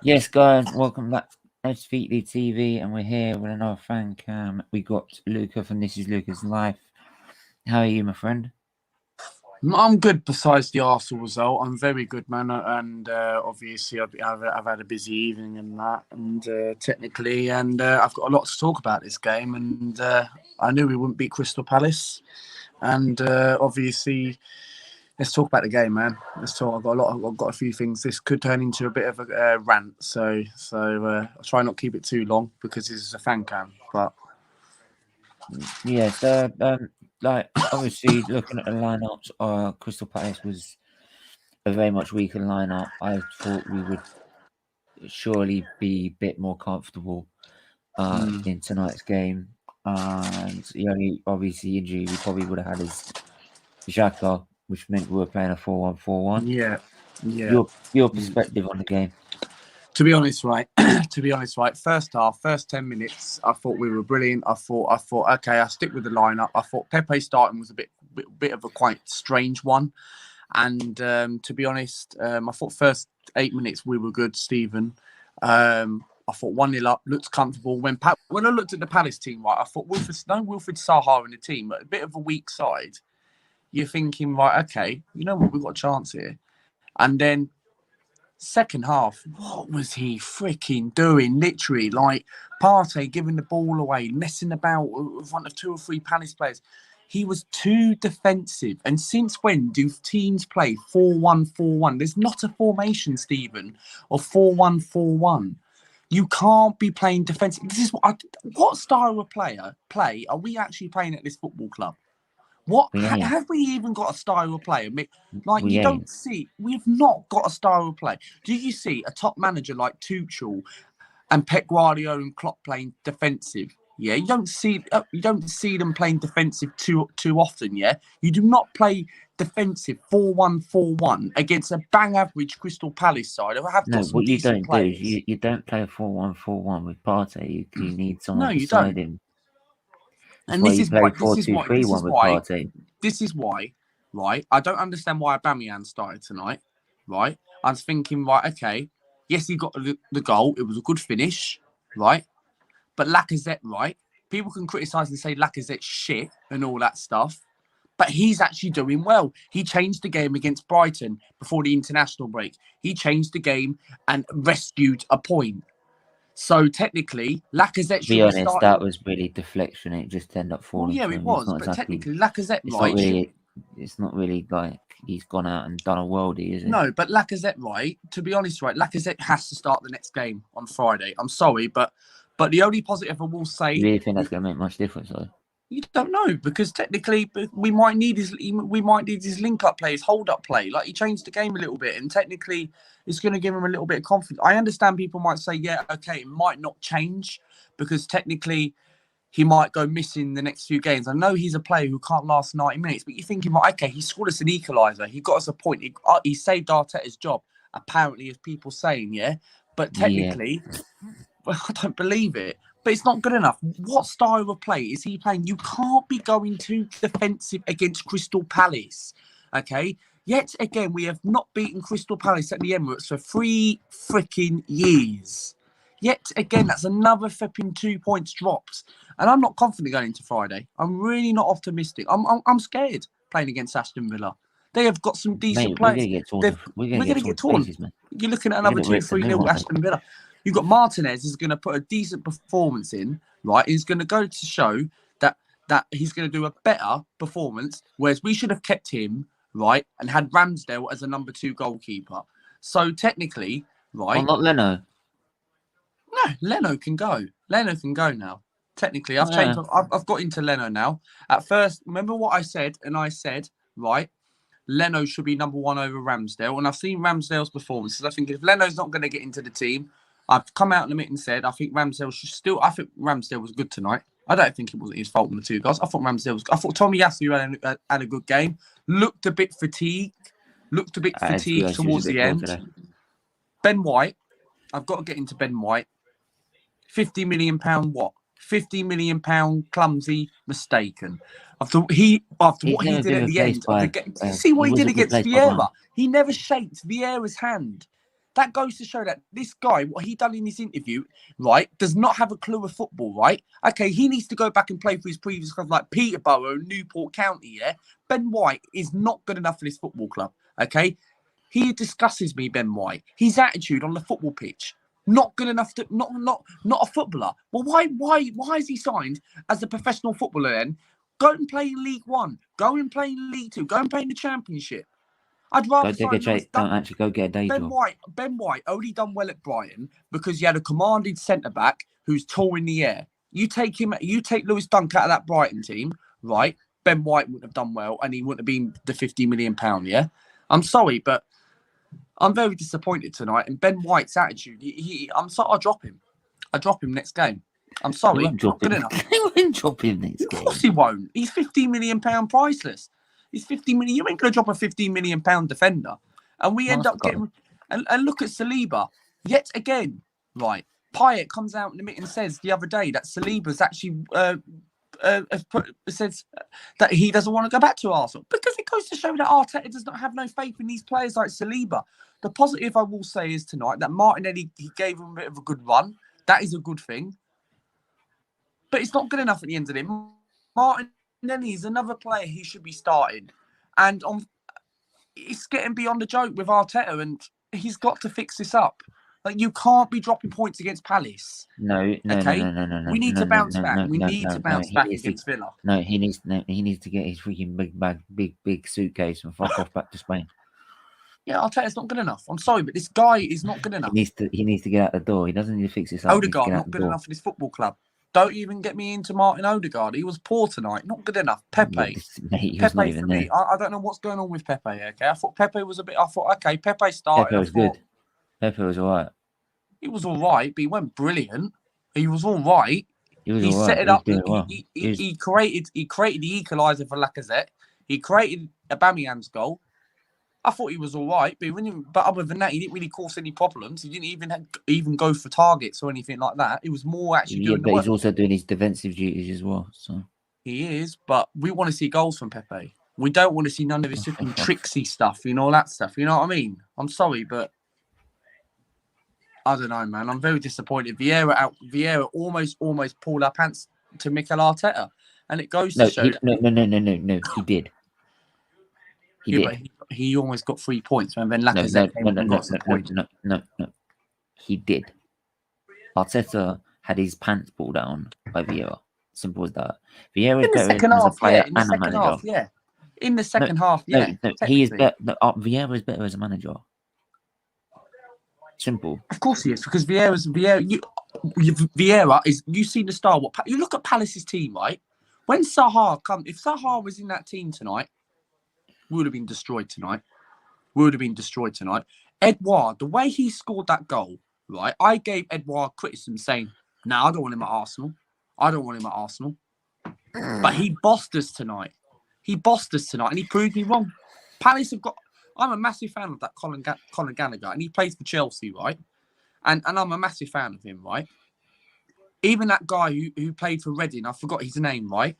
Yes, guys, welcome back to SFeatleyTV, and we're here with another fan cam. We got Luca from This Is Luca's Life. How are you, my friend? I'm good. Besides the Arsenal result, I'm very good, man. And obviously, I've had a busy evening and that, and technically, and I've got a lot to talk about this game. And I knew we wouldn't beat Crystal Palace, and obviously, let's talk about the game, man. Let's talk. I've got a few things. This could turn into a bit of a rant, so I'll try not to keep it too long because this is a fan cam. But yeah, so like obviously looking at the lineups, Crystal Palace was a very much weaker lineup. I thought we would surely be a bit more comfortable in tonight's game. And the only obviously injury we probably would have had is Xhaka, which meant we were playing a 4-1-4-1. yeah. Your perspective on the game. To be honest, right. First half, first 10 minutes, I thought we were brilliant. I thought, okay, I'll stick with the lineup. I thought Pepe starting was a bit of a quite strange one. And to be honest, I thought first 8 minutes we were good, Stephen. I thought 1-0 up, looked comfortable. When I looked at the Palace team, right, I thought Wilfried Zaha in the team, but a bit of a weak side. You're thinking, right, okay, you know what, we've got a chance here. And then second half, what was he freaking doing? Literally, like Partey giving the ball away, messing about in front of 2 or 3 Palace players. He was too defensive. And since when do teams play 4-1-4-1? There's not a formation, Stephen, of 4-1-4-1. You can't be playing defensive. This is what style of play are we actually playing at this football club? What have we even got a style of play? I mean, don't see. We've not got a style of play. Do you see a top manager like Tuchel and Pep Guardiola and Klopp playing defensive? Yeah, you don't see them playing defensive too often. Yeah, you do not play defensive 4-1-4-1 against a bang average Crystal Palace side. What you don't do is you don't play a 4-1-4-1 with Partey. You need someone beside him. And this is why, right? I don't understand why Aubameyang started tonight, right? I was thinking, right, okay, yes, he got the goal. It was a good finish, right? But Lacazette, right? People can criticise and say Lacazette's shit and all that stuff, but he's actually doing well. He changed the game against Brighton before the international break. He changed the game and rescued a point. So technically, Lacazette should be honest, that was really deflection. It just ended up falling. Well, yeah, it was. But technically, Lacazette, right? It's not really like he's gone out and done a worldie, is it? No, but Lacazette, right? To be honest, right, Lacazette has to start the next game on Friday. I'm sorry, but the only positive I will say. You really think that's going to make much difference, though? You don't know, because technically we might need his link-up play, his hold-up play. Like, he changed the game a little bit, and technically it's going to give him a little bit of confidence. I understand people might say, yeah, okay, it might not change because technically he might go missing the next few games. I know he's a player who can't last 90 minutes, but you're thinking, right, okay, he scored us an equaliser. He got us a point. He saved Arteta's job, apparently, as people saying, yeah? But technically, well, I don't believe it. But it's not good enough. What style of play is he playing? You can't be going too defensive against Crystal Palace, okay? Yet again, we have not beaten Crystal Palace at the Emirates for 3 freaking years. Yet again, that's another flipping 2 points dropped. And I'm not confident going into Friday. I'm really not optimistic. I'm scared playing against Aston Villa. They have got some decent players. We're going to get torn. You're looking at another 2-3-0 Aston Villa. You've got Martinez is going to put a decent performance in, right? He's going to go to show that he's going to do a better performance, whereas we should have kept him, right, and had Ramsdale as a number 2 goalkeeper. So technically, right... Well, not Leno. No, Leno can go. Leno can go now. Technically, I've changed. I've got into Leno now. At first, remember what I said? And I said, right, Leno should be number 1 over Ramsdale. And I've seen Ramsdale's performances. I think if Leno's not going to get into the team... I've come out in the meeting and said I think Ramsdale was good tonight. I don't think it was his fault on the 2 goals. I thought Tommy Yasu had a good game. Looked a bit fatigued. Towards the end. Today. Ben White. I've got to get into Ben White. £50 million what? £50 million clumsy mistaken. After what he did at the end of the game. See what he did against Vieira? He never shaked Vieira's hand. That goes to show that this guy, what he done in his interview, right, does not have a clue of football, right? Okay, he needs to go back and play for his previous clubs like Peterborough, Newport County, yeah? Ben White is not good enough for this football club, okay? He disgustes me, Ben White. His attitude on the football pitch, not good enough to, not a footballer. Well, why is he signed as a professional footballer then? Go and play in League One. Go and play in League Two. Go and play in the Championship. I'd rather don't actually go get a day job. Ben White only done well at Brighton because he had a commanding centre back who's tall in the air. You take Lewis Dunk out of that Brighton team, right? Ben White wouldn't have done well, and he wouldn't have been the £50 million. Yeah, I'm sorry, but I'm very disappointed tonight. And Ben White's attitude, I'll drop him. I drop him next game. I'm sorry, not good enough. He won't drop him next game. Of course he won't. He's £15 million priceless. He's 15 million. You ain't going to drop a £15 million defender. And we end up getting... And look at Saliba. Yet again, right, Payet comes out in the meeting and says the other day that Saliba's actually says that he doesn't want to go back to Arsenal. Because it goes to show that Arteta does not have no faith in these players like Saliba. The positive I will say is tonight that Martinelli, he gave him a bit of a good run. That is a good thing. But it's not good enough at the end of it. Martinelli is another player he should be starting. And it's getting beyond a joke with Arteta, and he's got to fix this up. Like, you can't be dropping points against Palace. No. We need to bounce back. We need to bounce back against Villa. No, he needs to get his freaking big bag, big suitcase and fuck off back to Spain. Yeah, Arteta's not good enough. I'm sorry, but this guy is not good enough. He needs to get out the door. He doesn't need to fix this up. Odegaard, not good enough for this football club. Don't even get me into Martin Odegaard. He was poor tonight. Not good enough. Pepe. Pepe for me. I don't know what's going on with Pepe. Okay, I thought Pepe was okay, Pepe started. Pepe was good. Pepe was all right. He was all right, but he went brilliant. He was all right. He set it up. He created the equaliser for Lacazette. He created Aubameyang's goal. I thought he was all right, but other than that, he didn't really cause any problems. He didn't even go for targets or anything like that. It was more actually doing the work. He's also doing his defensive duties as well. So he is, but we want to see goals from Pepe. We don't want to see none of his tricksy stuff, all that stuff. You know what I mean? I'm sorry, but I don't know, man. I'm very disappointed. Vieira almost pulled our pants to Mikel Arteta, and it goes to show. No. He did. He almost got 3 points when Lacazette came and got some points. No. He did. Arteta had his pants pulled down by Vieira. Simple as that. Vieira is better as a player and a manager. In the second half, No, he is better. Vieira is better as a manager. Simple. Of course he is, because Vieira is. You see the style. You look at Palace's team, right? When if Zaha was in that team tonight, we would have been destroyed tonight. Edouard, the way he scored that goal, right? I gave Edouard criticism saying, "No, I don't want him at Arsenal. But he bossed us tonight. And he proved me wrong. Palace have got. I'm a massive fan of that Conor Gallagher, and he plays for Chelsea, right? And I'm a massive fan of him, right? Even that guy who played for Reading, I forgot his name, right?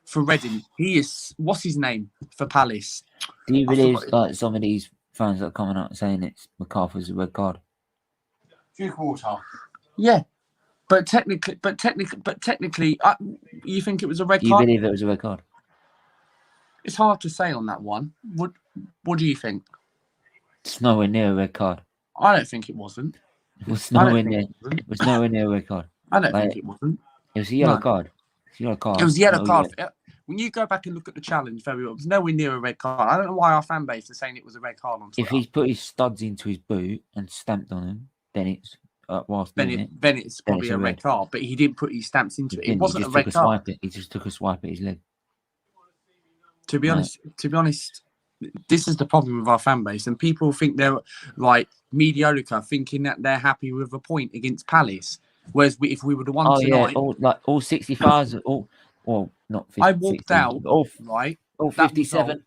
For Reading, he is. What's his name for Palace? Do you believe like some of these fans that are coming out saying it's McCarthy's a red card? Duke Water. Yeah, but technically, you think it was a red card? Do you believe it was a red card? It's hard to say on that one. What do you think? It's nowhere near a red card. I don't think it wasn't. It was nowhere near. It was nowhere near a red card. I don't think it wasn't. It was a yellow card. It was a yellow card. When you go back and look at the challenge very well, it was nowhere near a red card. I don't know why our fan base is saying it was a red card on Twitter. If he's put his studs into his boot and stamped on him, then it's then it's probably a red card. But he didn't put his stamps into it. It wasn't a red card. He just took a swipe at his leg. To be honest, this is the problem with our fan base, and people think they're like mediocre, thinking that they're happy with a point against Palace. Whereas if we were the one tonight, all 65, not 50. I walked out, all 57,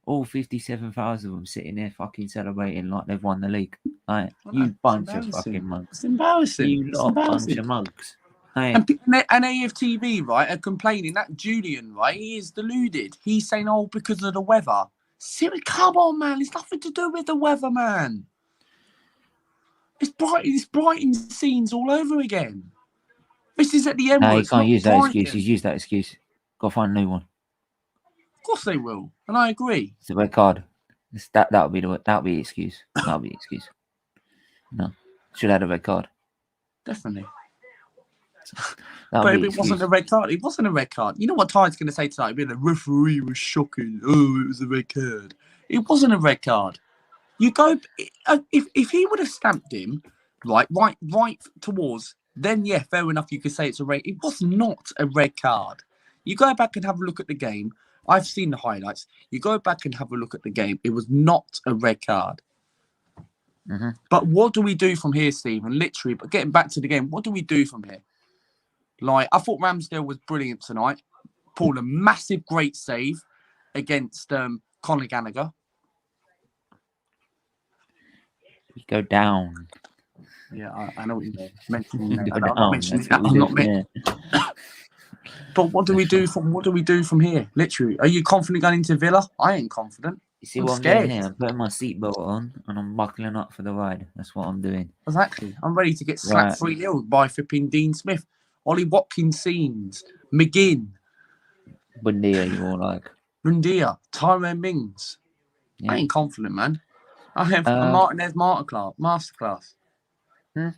all 57,000 of them sitting there fucking celebrating like they've won the league. Like, you bunch of fucking mugs. It's embarrassing. You lot of bunch of mugs. And AFTV, right, are complaining that Julian, right, he is deluded. He's saying, because of the weather. Seriously, come on, man. It's nothing to do with the weather, man. It's Brighton scenes all over again. This is at the Emirates. No, you can't use that Brighton. excuse. He's used that excuse. Got to find a new one. Of course they will, and I agree. It's a red card. That'll be the excuse. That'll be the excuse. No, should have had a red card. Definitely. But if it wasn't a red card, it wasn't a red card. You know what Ty's going to say tonight? The referee was shocking. Oh, it was a red card. It wasn't a red card. You go if he would have stamped him right towards, then yeah, fair enough. You could say it's a red. It was not a red card. You go back and have a look at the game. I've seen the highlights. You go back and have a look at the game. It was not a red card. Mm-hmm. But what do we do from here, Stephen? Literally, but getting back to the game, what do we do from here? Like, I thought Ramsdale was brilliant tonight. Pulled a massive, great save against Conor Gallagher. We go down. Yeah, I know what you mean. I'm not mentioning. But what do we do from here? Literally, are you confident going into Villa? I ain't confident. You see what I'm doing here? I'm putting my seatbelt on and I'm buckling up for the ride. That's what I'm doing. Exactly. I'm ready to get slapped 3-0 by flipping Dean Smith. Ollie Watkins scenes, McGinn. Bundia, you all like. Bundia, Tyrone Mings. Yeah. I ain't confident, man. I have a Martinez masterclass. Anyway.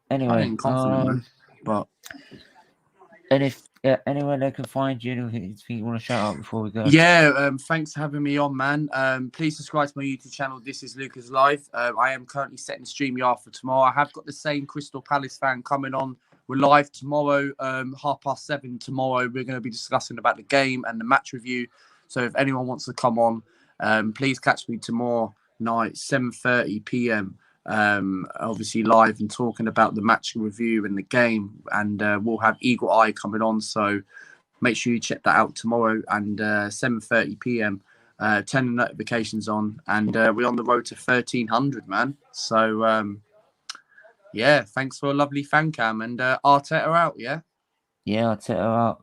I ain't confident, man. But... And if anyone that can find you, anything you want to shout out before we go? Yeah, thanks for having me on, man. Please subscribe to my YouTube channel. This is Luca's Live. I am currently setting the StreamYard for tomorrow. I have got the same Crystal Palace fan coming on. We're live tomorrow, 7:30 tomorrow. We're going to be discussing about the game and the match review. So if anyone wants to come on, please catch me tomorrow night, 7:30 p.m. Obviously live and talking about the match review and the game, and we'll have Eagle Eye coming on, so make sure you check that out tomorrow. And 7:30 p.m. Turn the notifications on, and we're on the road to 1,300, man. So yeah, thanks for a lovely fan cam, and Arteta out. Yeah, Arteta out.